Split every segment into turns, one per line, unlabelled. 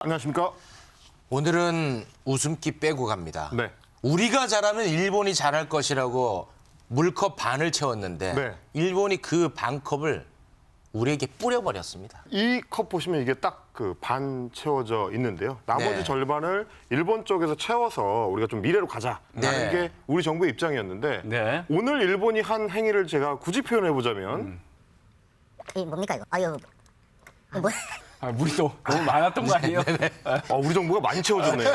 안녕하십니까?
오늘은 웃음기 빼고 갑니다.
네.
우리가 잘하면 일본이 잘할 것이라고 물컵 반을 채웠는데
네.
일본이 그 반컵을 우리에게 뿌려버렸습니다.
이 컵 보시면 이게 딱 그 반 채워져 있는데요. 나머지
네.
절반을 일본 쪽에서 채워서 우리가 좀 미래로 가자라는
네.
게 우리 정부의 입장이었는데
네.
오늘 일본이 한 행위를 제가 굳이 표현해 보자면
이 뭡니까 이거? 아유, 이거 뭐?
물이 너무 많았던 거 아니에요?
우리 정부가 많이 채워줬네요.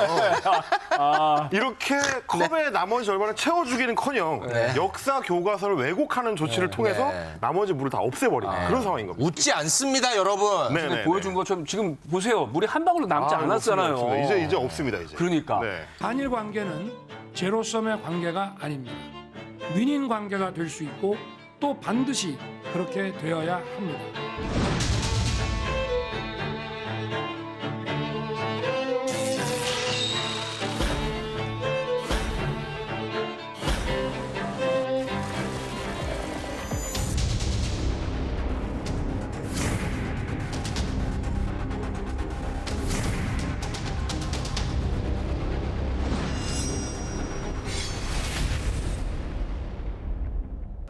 이렇게 컵의 나머지 절반을 채워주기는커녕 역사 교과서를 왜곡하는 조치를 통해서 나머지 물을 다 없애버리는 그런 상황인 겁니다.
웃지 않습니다, 여러분.
네,
지금
네,
보여준 것처럼 지금 보세요. 물이 한 방울도 남지 않았잖아요.
없습니다. 이제 없습니다. 이제.
그러니까.
네.
한일 관계는 제로섬의 관계가 아닙니다. 윈윈 관계가 될 수 있고 또 반드시 그렇게 되어야 합니다.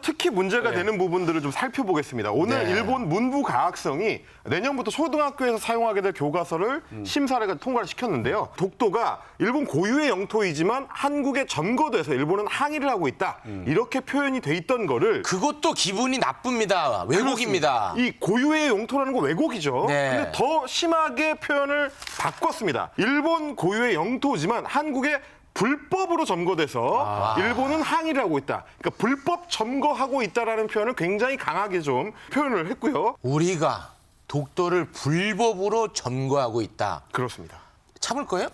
특히 문제가 되는 부분들을 좀 살펴보겠습니다. 오늘
네.
일본 문부과학성이 내년부터 초등학교에서 사용하게 될 교과서를 심사를 통과를 시켰는데요. 독도가 일본 고유의 영토이지만 한국에 점거돼서 일본은 항의를 하고 있다. 이렇게 표현이 돼 있던 거를
그것도 기분이 나쁩니다. 왜곡입니다.
이 고유의 영토라는 거 왜곡이죠.
네.
근데 더 심하게 표현을 바꿨습니다. 일본 고유의 영토지만 한국에 불법으로 점거돼서 일본은 항의를 하고 있다. 그러니까 불법 점거하고 있다라는 표현을 굉장히 강하게 좀 표현을 했고요.
우리가 독도를 불법으로 점거하고 있다.
그렇습니다.
참을 거예요?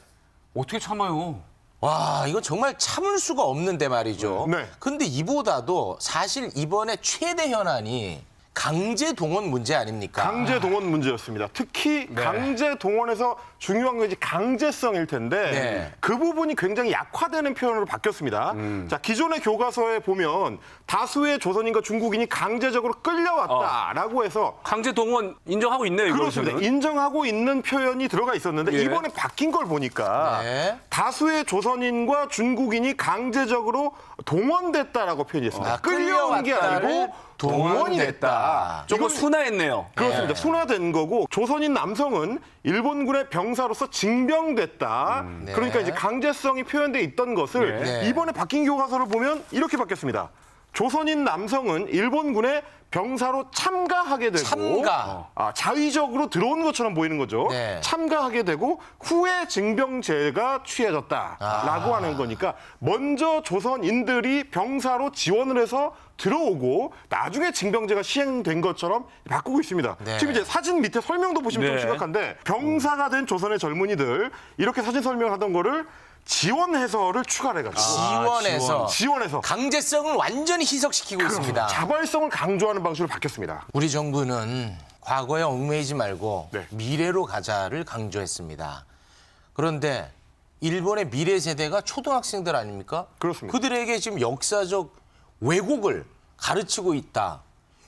어떻게 참아요?
와, 이건 정말 참을 수가 없는데 말이죠.
네.
근데 이보다도 사실 이번에 최대 현안이 강제 동원 문제 아닙니까?
강제 동원 문제였습니다. 특히 강제 동원에서 중요한 건 이제 강제성일 텐데
네.
그 부분이 굉장히 약화되는 표현으로 바뀌었습니다. 자, 기존의 교과서에 보면 다수의 조선인과 중국인이 강제적으로 끌려왔다라고 해서
강제 동원 인정하고 있네요.
그렇습니다.
이거는.
인정하고 있는 표현이 들어가 있었는데
예.
이번에 바뀐 걸 보니까
네.
다수의 조선인과 중국인이 강제적으로 동원됐다라고 표현했습니다. 끌려온 게 아니고 동원이 됐다.
조금
이건
순화했네요.
그렇습니다. 순화된 거고 조선인 남성은 일본군의 병사로서 징병됐다.
네.
그러니까 이제 강제성이 표현돼 있던 것을
네.
이번에 바뀐 교과서를 보면 이렇게 바뀌었습니다. 조선인 남성은 일본군의 병사로 참가하게 되고
참가.
자의적으로 들어온 것처럼 보이는 거죠.
네.
참가하게 되고 후에 징병제가 취해졌다라고 하는 거니까 먼저 조선인들이 병사로 지원을 해서 들어오고 나중에 징병제가 시행된 것처럼 바꾸고 있습니다.
네.
지금 이제 사진 밑에 설명도 보시면 좀
네.
심각한데 병사가 된 조선의 젊은이들 이렇게 사진 설명하던 거를 지원해서를 추가를 해가지고 지원해서
강제성을 완전히 희석시키고 있습니다.
자발성을 강조하는 방식으로 바뀌었습니다.
우리 정부는 과거에 얽매이지 말고
네.
미래로 가자를 강조했습니다. 그런데 일본의 미래 세대가 초등학생들 아닙니까?
그렇습니다.
그들에게 지금 역사적 왜곡을 가르치고 있다.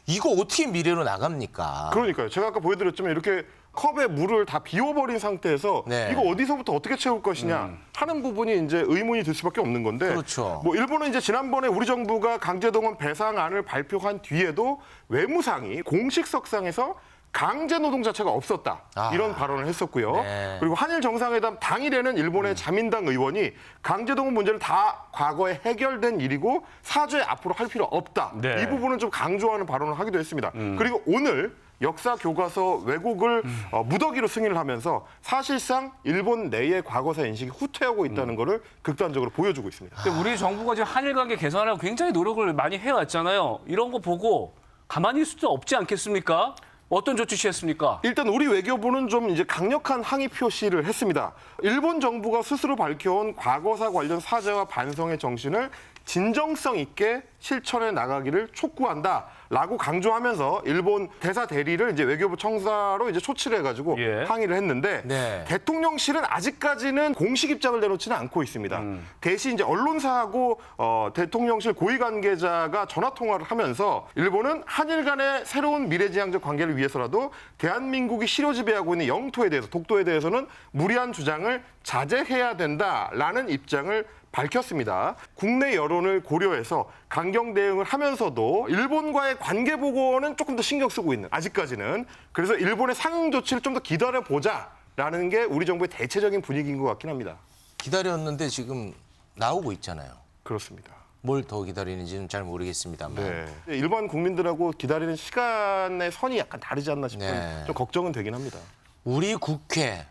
이거 어떻게 미래로 나갑니까?
그러니까요. 제가 아까 보여드렸지만 이렇게 컵에 물을 다 비워버린 상태에서
네.
이거 어디서부터 어떻게 채울 것이냐 하는 부분이 이제 의문이 들 수밖에 없는 건데
그렇죠.
뭐 일본은 이제 지난번에 우리 정부가 강제동원 배상안을 발표한 뒤에도 외무상이 공식석상에서 강제 노동 자체가 없었다. 이런 발언을 했었고요.
네.
그리고 한일 정상회담 당일에는 일본의 자민당 의원이 강제 동원 문제는 다 과거에 해결된 일이고 사죄 앞으로 할 필요 없다.
네.
이 부분은 좀 강조하는 발언을 하기도 했습니다. 그리고 오늘 역사 교과서 왜곡을 무더기로 승인을 하면서 사실상 일본 내의 과거사 인식이 후퇴하고 있다는 것을 극단적으로 보여주고 있습니다.
근데 우리 정부가 지금 한일 관계 개선하려고 굉장히 노력을 많이 해왔잖아요. 이런 거 보고 가만히 있을 수 없지 않겠습니까? 어떤 조치 취했습니까?
일단 우리 외교부는 좀 이제 강력한 항의 표시를 했습니다. 일본 정부가 스스로 밝혀온 과거사 관련 사죄와 반성의 정신을 진정성 있게 실천해 나가기를 촉구한다라고 라고 강조하면서 일본 대사 대리를 이제 외교부 청사로 이제 초치를 해가지고
예.
항의를 했는데
네.
대통령실은 아직까지는 공식 입장을 내놓지는 않고 있습니다. 대신 이제 언론사하고 대통령실 고위 관계자가 전화 통화를 하면서 일본은 한일 간의 새로운 미래지향적 관계를 위해서라도 대한민국이 실효 지배하고 있는 영토에 대해서 독도에 대해서는 무리한 주장을 자제해야 된다라는 입장을 밝혔습니다. 국내 여론을 고려해서 강경 대응을 하면서도 일본과의 관계 보고는 조금 더 신경 쓰고 있는 아직까지는 그래서 일본의 상응 조치를 좀 더 기다려보자라는 게 우리 정부의 대체적인 분위기인 것 같긴 합니다.
기다렸는데 지금 나오고 있잖아요.
그렇습니다.
뭘 더 기다리는지는 잘 모르겠습니다만.
네. 일반 국민들하고 기다리는 시간의 선이 약간 다르지 않나 싶은
네.
좀 걱정은 되긴 합니다.
우리 국회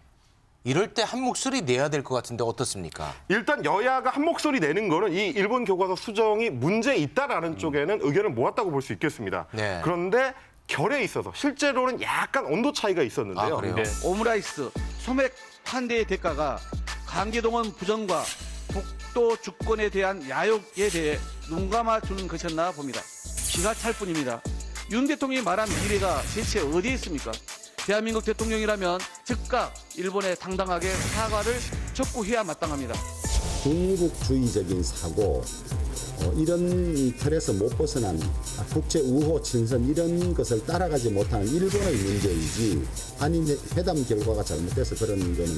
이럴 때 한 목소리 내야 될 것 같은데 어떻습니까?
일단 여야가 한 목소리 내는 거는 이 일본 교과서 수정이 문제 있다라는 쪽에는 의견을 모았다고 볼 수 있겠습니다.
네.
그런데 결에 있어서 실제로는 약간 온도 차이가 있었는데요.
아, 그래요?
네.
오므라이스 소맥 환대의 대가가 강제동원 부정과 독도 주권에 대한 야욕에 대해 눈 감아주는 것이었나 봅니다. 기가 찰 뿐입니다. 윤 대통령이 말한 미래가 대체 어디에 있습니까? 대한민국 대통령이라면 즉각 일본에 당당하게 사과를 촉구해야 마땅합니다.
군국주의적인 사고, 이런 틀에서 못 벗어난 국제 우호 친선 이런 것을 따라가지 못하는 일본의 문제이지 한일 회담 결과가 잘못돼서 그런 거는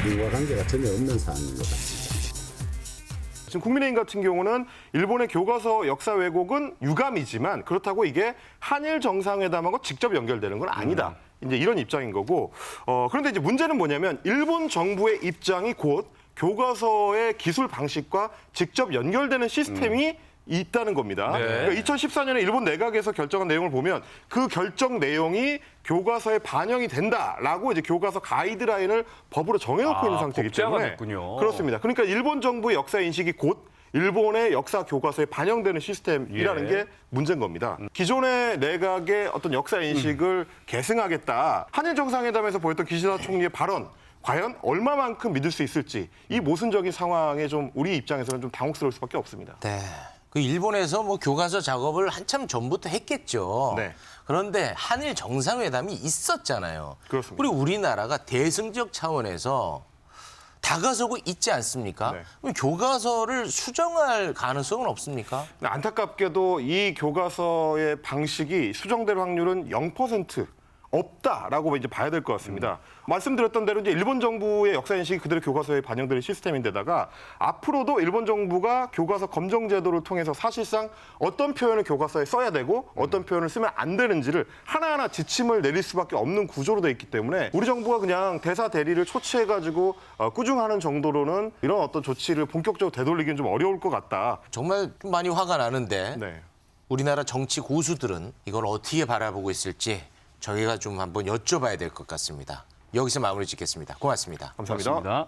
인과 관계가 전혀 없는 사안인 것 같습니다.
지금 국민의힘 같은 경우는 일본의 교과서 역사 왜곡은 유감이지만 그렇다고 이게 한일 정상회담하고 직접 연결되는 건 아니다. 이제 이런 입장인 거고. 그런데 이제 문제는 뭐냐면 일본 정부의 입장이 곧 교과서의 기술 방식과 직접 연결되는 시스템이 있다는 겁니다.
네.
그러니까 2014년에 일본 내각에서 결정한 내용을 보면 그 결정 내용이 교과서에 반영이 된다라고 이제 교과서 가이드라인을 법으로 정해놓고 있는 상태이기
법제화가
때문에
됐군요.
그렇습니다. 그러니까 일본 정부의 역사 인식이 곧 일본의 역사 교과서에 반영되는 시스템이라는
예.
게 문제인 겁니다. 기존의 내각의 어떤 역사 인식을 계승하겠다. 한일 정상회담에서 보였던 기시다 총리의 발언 과연 얼마만큼 믿을 수 있을지 이 모순적인 상황에 좀 우리 입장에서는 좀 당혹스러울 수밖에 없습니다.
네. 그 일본에서 뭐 교과서 작업을 한참 전부터 했겠죠.
네.
그런데 한일 정상회담이 있었잖아요.
그렇습니다.
그리고 우리나라가 대승적 차원에서 다가서고 있지 않습니까?
네.
그럼 교과서를 수정할 가능성은 없습니까?
안타깝게도 이 교과서의 방식이 수정될 확률은 0% 없다라고 이제 봐야 될 것 같습니다. 말씀드렸던 대로 이제 일본 정부의 역사 인식이 그대로 교과서에 반영되는 시스템인데다가 앞으로도 일본 정부가 교과서 검정 제도를 통해서 사실상 어떤 표현을 교과서에 써야 되고 어떤 표현을 쓰면 안 되는지를 하나하나 지침을 내릴 수밖에 없는 구조로 돼 있기 때문에 우리 정부가 그냥 대사 대리를 초치해가지고 꾸중하는 정도로는 이런 어떤 조치를 본격적으로 되돌리기는 좀 어려울 것 같다.
정말 좀 많이 화가 나는데
네.
우리나라 정치 고수들은 이걸 어떻게 바라보고 있을지 저희가 좀 한번 여쭤봐야 될 것 같습니다. 여기서 마무리 짓겠습니다. 고맙습니다.
감사합니다.
고맙습니다.